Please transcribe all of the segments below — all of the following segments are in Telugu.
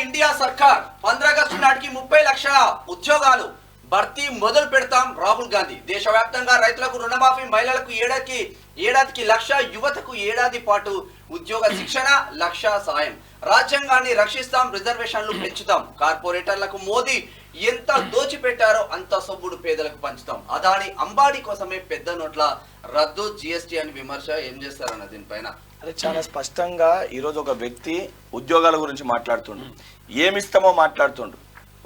ఇండియా సర్కార్ 15 ఆగస్టు నాటికి 30 లక్షల ఉద్యోగాలు భర్తీ మొదలు పెడతాం రాహుల్ గాంధీ. దేశవ్యాప్తంగా రైతులకు రుణమాఫీ, మహిళలకు ఏడాదికి 1 లక్ష, యువతకు ఏడాది పాటు ఉద్యోగ శిక్షణ, 1 లక్ష సాయం. రాజ్యాంగాన్ని రక్షిస్తాం, రిజర్వేషన్లు పెంచుతాం. కార్పొరేటర్లకు మోదీ ఎంత దోచిపెట్టారో అంత సొమ్ముడు పేదలకు పంచుతాం. అదాని అంబానీ కోసమే పెద్ద నోట్ల రద్దు, జిఎస్టీ అని విమర్శ. ఏం చేస్తారన్న దీనిపైన? అదే చాలా స్పష్టంగా ఈరోజు ఒక వ్యక్తి ఉద్యోగాల గురించి మాట్లాడుతుండు, ఏమిస్తామో మాట్లాడుతుండు.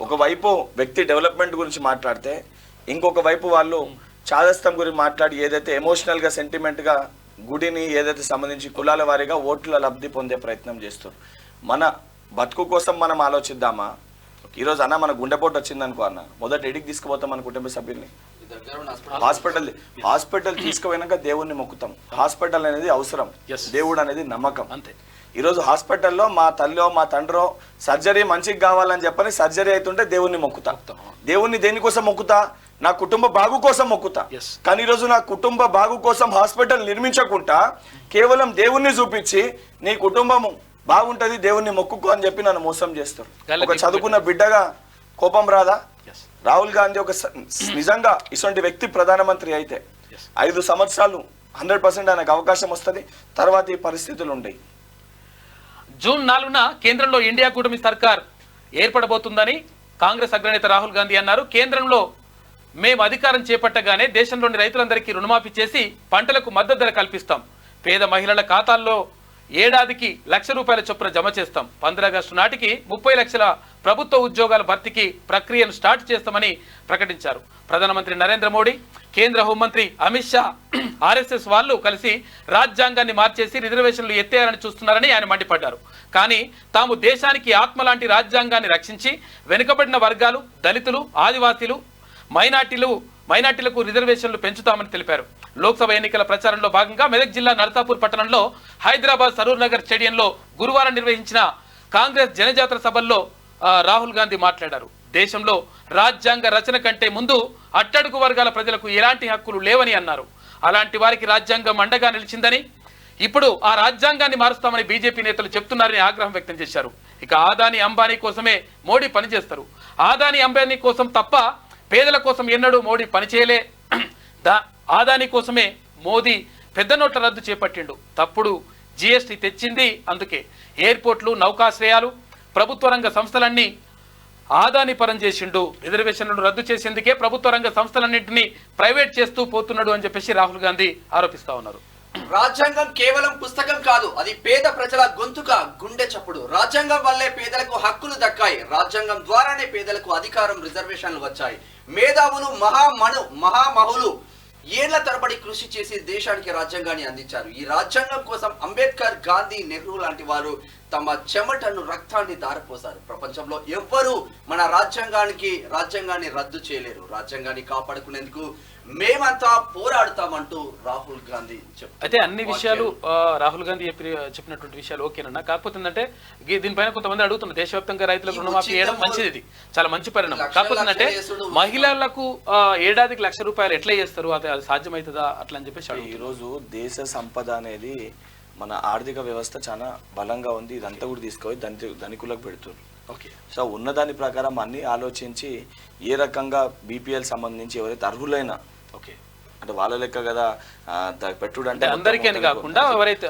ఒకవైపు వ్యక్తి డెవలప్మెంట్ గురించి మాట్లాడితే, ఇంకొక వైపు వాళ్ళు చాదస్తం గురించి మాట్లాడి ఏదైతే ఎమోషనల్గా సెంటిమెంట్గా గుడిని ఏదైతే సంబంధించి కులాల వారీగా ఓట్ల లబ్ధి పొందే ప్రయత్నం చేస్తారు. మన బతుకు కోసం మనం ఆలోచిద్దామా? ఈరోజు అన్న మన గుండెపోటు వచ్చిందనుకో అన్న, మొదట ఎడికి తీసుకుపోతాం మన కుటుంబ సభ్యుల్ని. హాస్పిటల్ తీసుకుపోయినాక దేవుణ్ణి మొక్కుతాం. హాస్పిటల్ అనేది అవసరం, దేవుడు అనేది నమ్మకం. అంతే. ఈరోజు హాస్పిటల్లో మా తల్లో మా తండ్రో సర్జరీ మంచిగా కావాలని చెప్పని సర్జరీ అవుతుంటే దేవుణ్ణి మొక్కుతా. దేవుణ్ణి దేనికోసం మొక్కుతా? నా కుటుంబ బాగు కోసం మొక్కుతా. కానీ ఈరోజు నా కుటుంబ బాగు కోసం హాస్పిటల్ నిర్మించకుండా కేవలం దేవుణ్ణి చూపించి నీ కుటుంబం బాగుంటది, దేవుణ్ణి మొక్కుకో అని చెప్పి నన్ను మోసం చేస్తారు. ఒక చదువుకున్న బిడ్డగా కోపం రాదా? రాహుల్ గాంధీ ఒక నిజంగా ఇటువంటి వ్యక్తి ప్రధానమంత్రి అయితే 5 సంవత్సరాలు 100% ఆయనకు అవకాశం వస్తుంది. తర్వాత ఈ పరిస్థితులు ఉంటాయి. జూన్ 4న కేంద్రంలో ఇండియా కూటమి సర్కార్ ఏర్పడబోతుందని కాంగ్రెస్ అగ్రనేత రాహుల్ గాంధీ అన్నారు. కేంద్రంలో మేము అధికారం చేపట్టగానే దేశంలోని రైతులందరికీ రుణమాఫీ చేసి పంటలకు మద్దతు ధర కల్పిస్తాం. పేద మహిళల ఖాతాల్లో ఏడాదికి 1 లక్ష రూపాయల చొప్పున జమ చేస్తాం. 15 ఆగస్టు నాటికి 30 లక్షల ప్రభుత్వ ఉద్యోగాల భర్తీకి ప్రక్రియను స్టార్ట్ చేస్తామని ప్రకటించారు. ప్రధానమంత్రి నరేంద్ర మోడీ, కేంద్ర హోంమంత్రి అమిత్ షా, ఆర్ఎస్ఎస్ వాళ్ళు కలిసి రాజ్యాంగాన్ని మార్చేసి రిజర్వేషన్లు ఎత్తేయాలని చూస్తున్నారని ఆయన మండిపడ్డారు. కానీ తాము దేశానికి ఆత్మ లాంటి రాజ్యాంగాన్ని రక్షించి వెనుకబడిన వర్గాలు, దళితులు, ఆదివాసీలు, మైనార్టీలకు రిజర్వేషన్లు పెంచుతామని తెలిపారు. లోక్సభ ఎన్నికల ప్రచారంలో భాగంగా మెదక్ జిల్లా నర్సాపూర్ పట్టణంలో హైదరాబాద్ సరూర్ నగర్ స్టేడియంలో గురువారం నిర్వహించిన కాంగ్రెస్ జనజాతర సభల్లో రాహుల్ గాంధీ మాట్లాడారు. దేశంలో రాజ్యాంగ రచన కంటే ముందు అట్టడుగు వర్గాల ప్రజలకు ఎలాంటి హక్కులు లేవని అన్నారు. అలాంటి వారికి రాజ్యాంగం అండగా నిలిచిందని, ఇప్పుడు ఆ రాజ్యాంగాన్ని మారుస్తామని బీజేపీ నేతలు చెప్తున్నారని ఆగ్రహం వ్యక్తం చేశారు. ఇక ఆదాని అంబానీ కోసమే మోడీ పనిచేస్తారు. ఆదాని అంబానీ కోసం తప్ప పేదల కోసం ఎన్నడూ మోడీ పనిచేయలే. ఆదాని కోసమే మోదీ పెద్ద నోట్ల రద్దు చేపట్టిండు. తప్పుడు జిఎస్టీ తెచ్చింది అందుకే. ఎయిర్పోర్ట్లు, నౌకాశ్రయాలు, ప్రభుత్వ రంగ సంస్థలన్నీ ఆదాని పరం చేసిండు. రిజర్వేషన్లను రద్దు చేసేందుకే ప్రభుత్వ రంగ సంస్థలన్నింటినీ ప్రైవేట్ చేస్తూ పోతున్నాడు అని చెప్పేసి రాహుల్ గాంధీ ఆరోపిస్తా ఉన్నారు. రాజ్యాంగం కేవలం పుస్తకం కాదు, అది పేద ప్రజల గొంతుక, గుండె చప్పుడు. రాజ్యాంగం వల్లే పేదలకు హక్కులు దక్కాయి. రాజ్యాంగం ద్వారానే పేదలకు అధికారం, రిజర్వేషన్లు వచ్చాయి. మేధావులు, మహామహులు ఏళ్ల తరబడి కృషి చేసి దేశానికి రాజ్యాంగాన్ని అందించారు. ఈ రాజ్యాంగం కోసం అంబేద్కర్, గాంధీ, నెహ్రూ లాంటి వారు తమ చెమటను, రక్తాన్ని దారపోసారు. ప్రపంచంలో ఎవ్వరూ మన రాజ్యాంగాన్ని రద్దు చేయలేరు. రాజ్యాంగాన్ని కాపాడుకునేందుకు మేమంతా పోరాడుతామంటూ రాహుల్ గాంధీ చెప్పారు. అయితే అన్ని విషయాలు రాహుల్ గాంధీ చెప్పినటువంటి విషయాలు ఓకేనన్నా. కాకపోతే ఏంటంటే దీనిపైన కొంతమంది అడుగుతున్నారు, దేశవ్యాప్తంగా రైతులకు రుణమాఫీ చేయడం మంచిది, ఇది చాలా మంచి పరిణామం. కాకపోతే ఏంటంటే మహిళలకు ఏడాదికి 1 లక్ష రూపాయలు ఎట్లా చేస్తారు, అది సాధ్యమవుతుందా అట్లా అని చెప్పేసి. ఈరోజు దేశ సంపద అనేది మన ఆర్థిక వ్యవస్థ చాలా బలంగా ఉంది. ఇదంతా కూడా తీసుకొని ధనికులకు పెడుతుంది. ఓకే. సో ఉన్నదాని ప్రకారం అన్ని ఆలోచించి ఏ రకంగా బీపీఎల్ సంబంధించి ఎవరైతే అర్హులైన, ఓకే అంటే వాళ్ళ లెక్క కదా పెట్టుడు అంటే అందరికీ కాకుండా ఎవరైతే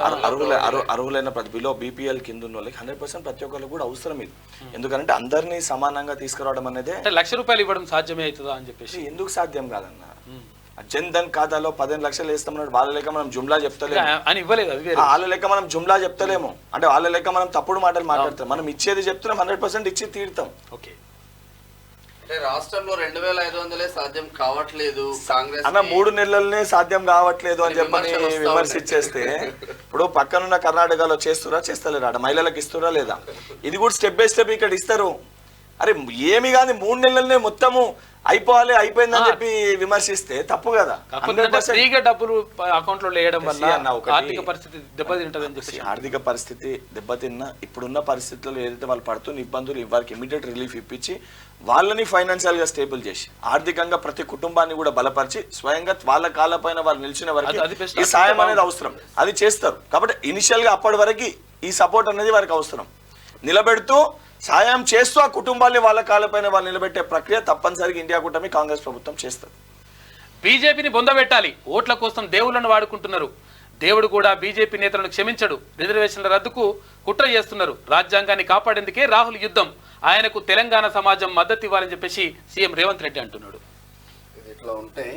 అర్హులైన బిలో బీపీఎల్ కింద ఉన్న వాళ్ళకి 100% ప్రతి ఒక్కరికి కూడా అవసరం ఇది. ఎందుకంటే అందరినీ సమానంగా తీసుకురావడం అనేది 1 లక్ష రూపాయలు ఇవ్వడం సాధ్యమే అవుతుందా అని చెప్పేసి. ఎందుకు సాధ్యం కాదన్న? జన్ ధన్ ఖాతాలో 15 లక్షలు వేస్తామన్నాడు. వాళ్ళ లెక్క మనం జుమ్లా చెప్తలేము అని ఇవ్వలేదు. వాళ్ళ లెక్క మనం జుమ్లా చెప్తలేము, అంటే వాళ్ళ లెక్క మనం తప్పుడు మాటలు మాట్లాడతాం. మనం ఇచ్చేది చెప్తున్నాం, 100% ఇచ్చి తీరుతాం. ఓకే. అంటే రాష్ట్రంలో 2500 సాధ్యం కావట్లేదు, కాంగ్రెస్ అన్న 3 నెలలనే సాధ్యం కావట్లేదు అని చెప్పని విమర్శించేస్తే, ఇప్పుడు పక్కనున్న కర్ణాటకలో చేస్తలేరా? మహిళలకు ఇస్తురా లేదా? ఇది కూడా స్టెప్ బై స్టెప్ ఇక్కడ ఇస్తారు. అరే ఏమి కాదు, 3 నెలలనే మొత్తము అయిపోయిందని చెప్పి విమర్శిస్తే తప్పు కదా. డబ్బులు అకౌంట్ లో వేయడం వల్ల ఆర్థిక పరిస్థితి దెబ్బతింటదని చెప్పి. ఆర్థిక పరిస్థితి దెబ్బతిన్నా ఇప్పుడున్న పరిస్థితుల్లో ఏదైతే వాళ్ళు పడుతున్న ఇబ్బందులు వారికి ఇమీడియట్ రిలీఫ్ ఇప్పించి వాళ్ళని ఫైనాన్షియల్ గా స్టేబుల్ చేసి ఆర్థికంగా ప్రతి కుటుంబాన్ని కూడా బలపరిచి స్వయంగా వాళ్ళ కాళ్ళపైన వాళ్ళు నిలిచిన వరకు ఈ సాయం అనేది అవసరం. అది చేస్తారు. కాబట్టి ఇనిషియల్ గా అప్పటి వరకు ఈ సపోర్ట్ అనేది వారికి అవసరం. నిలబెడుతూ సాయం చేస్తూ ఆ కుటుంబాన్ని వాళ్ళ కాళ్ళపైన వాళ్ళు నిలబెట్టే ప్రక్రియ తప్పనిసరిగా ఇండియా కూటమి కాంగ్రెస్ ప్రభుత్వం చేస్తుంది. బీజేపీని బొందబెట్టాలి, ఓట్ల కోసం దేవుళ్లను వాడుకుంటున్నారు, దేవుడు కూడా బీజేపీ నేతలను క్షమించడు, రిజర్వేషన్ల రద్దుకు కుట్ర చేస్తున్నారు, రాజ్యాంగాన్ని కాపాడేందుకే రాహుల్ యుద్ధం, ఆయనకు తెలంగాణ సమాజం మద్దతు ఇవ్వాలని చెప్పేసి సీఎం రేవంత్ రెడ్డి అంటున్నాడు. ఇది ఇట్లా ఉంటే